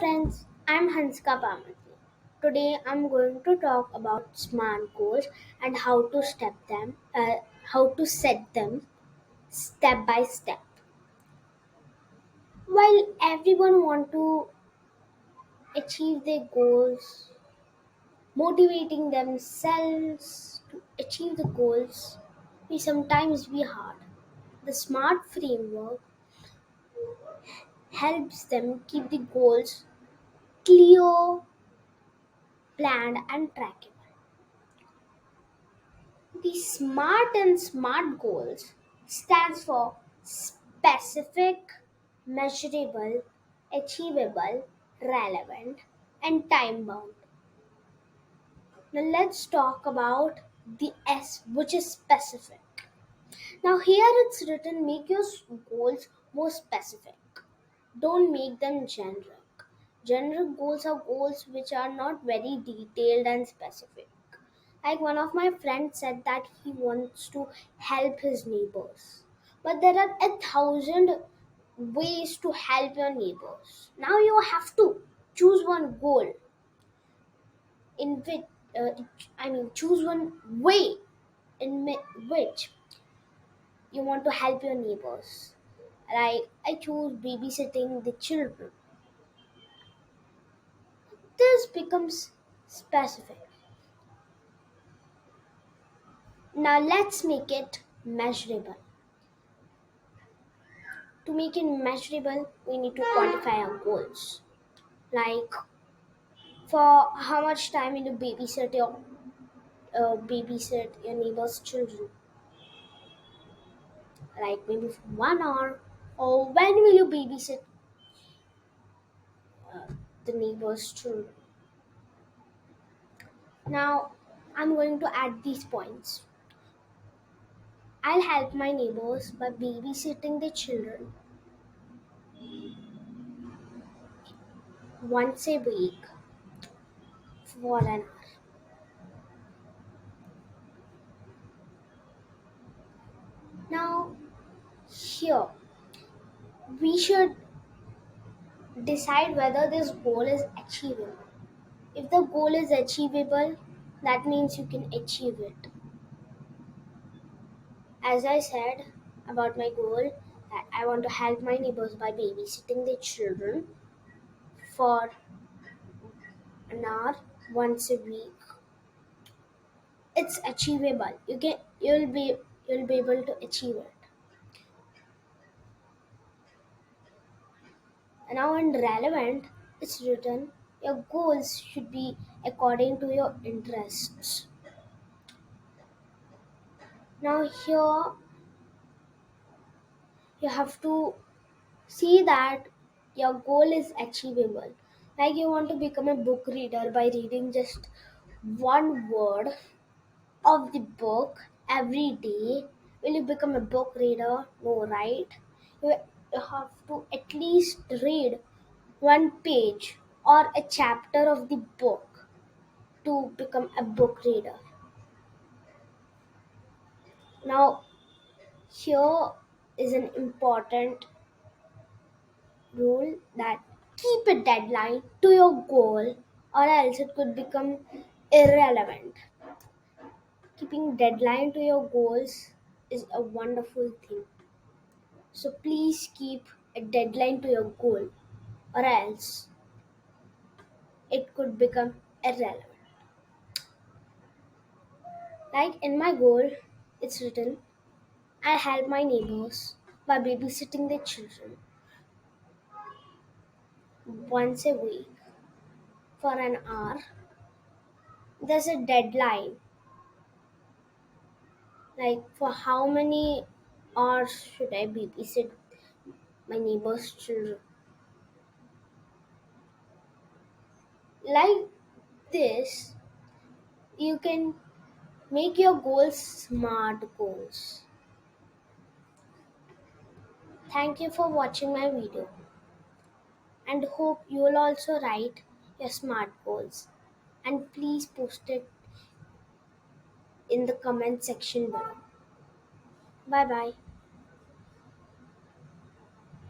Friends, I'm Hanska Pamati. Today I'm going to talk about SMART goals and how to set them step by step. While everyone want to achieve their goals, motivating themselves to achieve the goals may sometimes be hard. The SMART framework helps them keep the goals clear, planned, and trackable. The SMART and SMART goals stands for specific, measurable, achievable, relevant, and time bound. Now let's talk about the S, which is specific. Now here it's written make your goals more specific. Don't make them generic. Generic goals are goals which are not very detailed and specific. Like one of my friends said that he wants to help his neighbors. But there are 1,000 ways to help your neighbors. Now you have to choose one goal in which, choose one way which you want to help your neighbors. Like I choose babysitting the children. This becomes specific. Now let's make it measurable. To make it measurable, we need to quantify our goals. Like for how much time will you babysit your neighbor's children? Like maybe for 1 hour, or when will you babysit the neighbor's children? Now I'm going to add these points. I'll help my neighbors by babysitting the children once a week for an hour. Now here we should decide whether this goal is achievable. If the goal is achievable, that means you can achieve it. As I said about my goal, that I want to help my neighbors by babysitting their children for an hour once a week. It's achievable. You'll be able to achieve it. Now in relevant, it's written your goals should be according to your interests. Now here you have to see that your goal is achievable. Like you want to become a book reader by reading just one word of the book every day. Will you become a book reader? No, right? You, you have to at least read one page or a chapter of the book to become a book reader. Now, here is an important rule that keep a deadline to your goal or else it could become irrelevant. Keeping deadline to your goals is a wonderful thing. So please keep a deadline to your goal or else it could become irrelevant. Like in my goal, it's written I help my neighbors by babysitting their children once a week for an hour. There's a deadline, like for how many hours should I babysit my neighbor's children. Like this, you can make your goals smart goals. Thank you for watching my video and hope you will also write your smart goals and please post it in the comment section below. Bye bye.